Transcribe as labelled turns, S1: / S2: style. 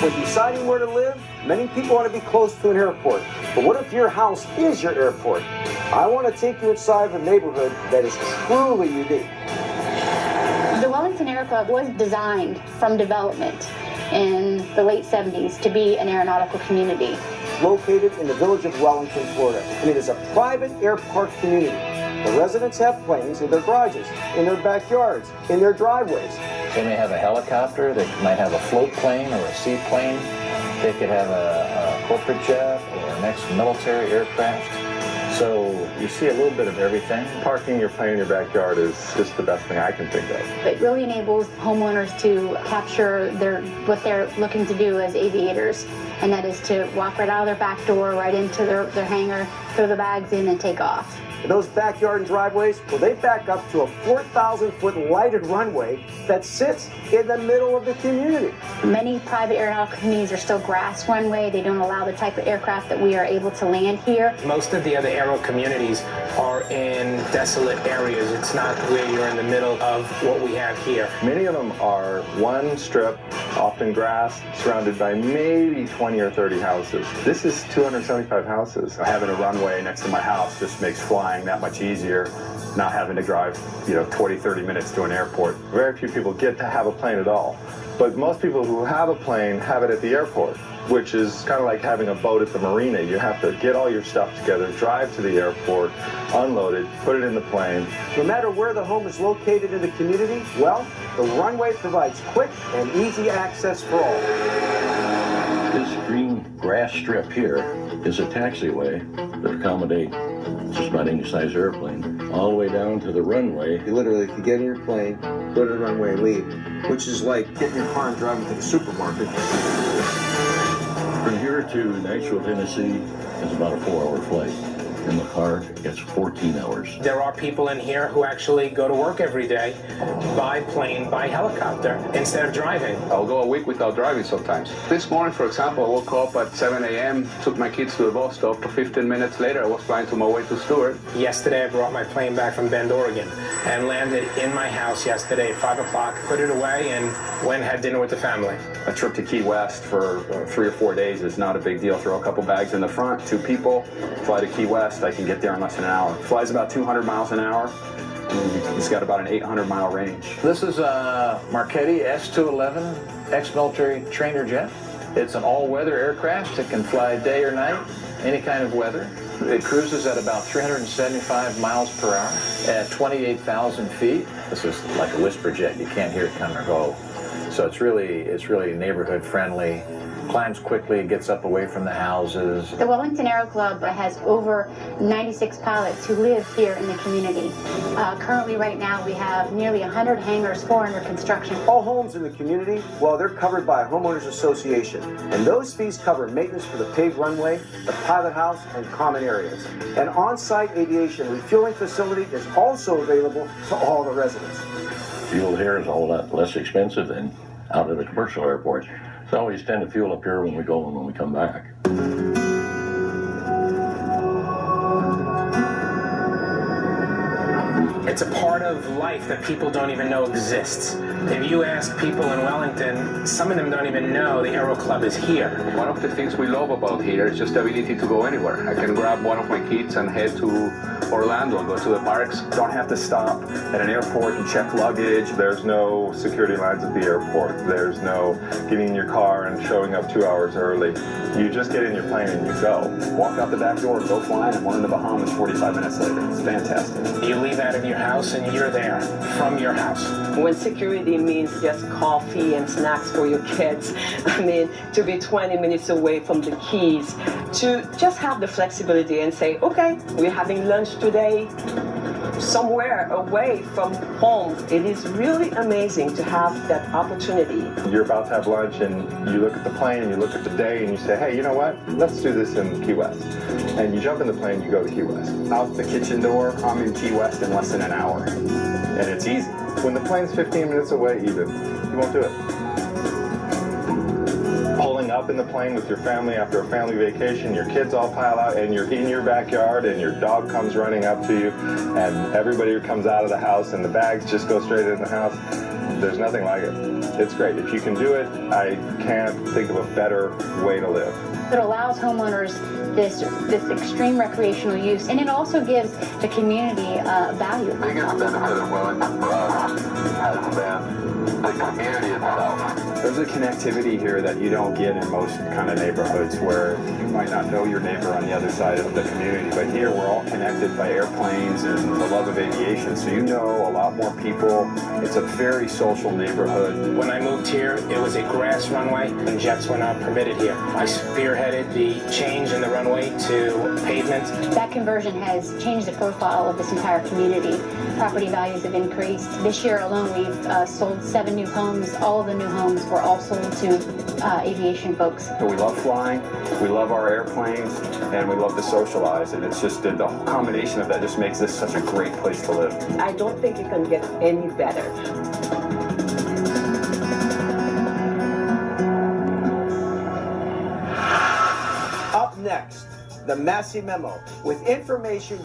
S1: When deciding where to live, many people want to be close to an airport. But what if your house is your airport? I want to take you inside of a neighborhood that is truly unique.
S2: The Wellington Air Club was designed from development in the late 70s to be an aeronautical community.
S1: Located in the village of Wellington, Florida, and it is a private air park community. The residents have planes in their garages, in their backyards, in their driveways.
S3: They may have a helicopter, they might have a float plane or a seaplane. They could have a corporate jet or an ex-military aircraft. So you see a little bit of everything.
S4: Parking your plane in your backyard is just the best thing I can think of.
S2: It really enables homeowners to capture what they're looking to do as aviators, and that is to walk right out of their back door, right into their hangar, throw the bags in, and take off.
S1: And those backyard and driveways, well, they back up to a 4,000-foot lighted runway that sits in the middle of the community.
S2: Many private aeronautical communities are still grass runway. They don't allow the type of aircraft that we are able to land here.
S5: Most of the other aero communities are in desolate areas. It's not where you're in the middle of what we have here.
S4: Many of them are one strip, often grass, surrounded by maybe 20 or 30 houses. This is 275 houses.
S6: Having a runway next to my house just makes flying that much easier, not having to drive 20, 30 minutes to an airport.
S4: Very few people get to have a plane at all, but most people who have a plane have it at the airport, which is kind of like having a boat at the marina. You have to get all your stuff together, drive to the airport, unload it, put it in the plane.
S1: No matter where the home is located in the community, well, the runway provides quick and easy access for all.
S7: This green grass strip here is a taxiway that accommodates just about any size airplane, all the way down to the runway.
S1: You literally can get in your plane, go to the runway and leave, which is like getting your car and driving to the supermarket.
S7: From here to Nashville, Tennessee is about a 4-hour flight. In the car, it's 14 hours.
S5: There are people in here who actually go to work every day by plane, by helicopter, instead of driving.
S6: I'll go a week without driving sometimes. This morning, for example, I woke up at 7 a.m., took my kids to the bus stop. 15 minutes later, I was flying to my way to Stewart.
S5: Yesterday, I brought my plane back from Bend, Oregon, and landed in my house yesterday at 5 o'clock, put it away, and went and had dinner with the family.
S6: A trip to Key West for 3 or 4 days is not a big deal. Throw a couple bags in the front, 2 people, fly to Key West. I can get there in less than an hour. Flies about 200 miles an hour. It's got about an 800-mile range.
S3: This is a Marchetti S-211 ex-military trainer jet. It's an all-weather aircraft that can fly day or night, any kind of weather. It cruises at about 375 miles per hour at 28,000 feet. This is like a whisper jet. You can't hear it come or go. So it's really neighborhood friendly. Climbs quickly, gets up away from the houses.
S2: The Wellington Aero Club has over 96 pilots who live here in the community. Currently, right now, we have nearly 100 hangars, 4 under construction.
S1: All homes in the community, well, they're covered by a homeowners association. And those fees cover maintenance for the paved runway, the pilot house, and common areas. An on-site aviation refueling facility is also available to all the residents.
S7: Fuel here is a whole lot less expensive than out at a commercial airport. So I always tend to fuel up here when we go and when we come back.
S5: It's a part of life that people don't even know exists. If you ask people in Wellington, some of them don't even know the Aero Club is here.
S6: One of the things we love about here is just the ability to go anywhere. I can grab one of my kids and head to Orlando and go to the parks.
S4: Don't have to stop at an airport and check luggage. There's no security lines at the airport. There's no getting in your car and showing up 2 hours early. You just get in your plane and you go.
S6: Walk out the back door, go flying, and we're in the Bahamas 45 minutes later. It's fantastic.
S5: You leave out of your house and you're there from your house.
S8: When security means just coffee and snacks for your kids, I mean, to be 20 minutes away from the keys, to just have the flexibility and say, okay, we're having lunch today somewhere away from home. It is really amazing to have that opportunity.
S4: You're about to have lunch and you look at the plane and you look at the day and you say, hey, you know what? Let's do this in Key West. And you jump in the plane, you go to Key West.
S6: Out the kitchen door, I'm in Key West in less than an hour. And it's easy.
S4: When the plane's 15 minutes away even, you won't do it. Pulling up in the plane with your family after a family vacation, your kids all pile out and you're in your backyard and your dog comes running up to you and everybody comes out of the house and the bags just go straight in the house. There's nothing like it. It's great. If you can do it, I can't think of a better way to live.
S2: It allows homeowners this extreme recreational use, and it also gives the community value.
S9: The biggest benefit of Wellington for us has been the community itself.
S6: There's a connectivity here that you don't get in most kind of neighborhoods where you might not know your neighbor on the other side of the community. But here we're all connected by airplanes and the love of aviation, so you know a lot more people. It's a very social neighborhood.
S5: When I moved here, it was a grass runway and jets were not permitted here. I spearheaded the change in the runway to pavement.
S2: That conversion has changed the profile of this entire community. Property values have increased. This year alone, we've sold 7 new homes. All of the new homes were all sold to aviation folks.
S6: We love flying, we love our airplanes, and we love to socialize. And it's just the whole combination of that just makes this such a great place to live.
S8: I don't think it can get any better.
S1: Up next, the Massey Memo with information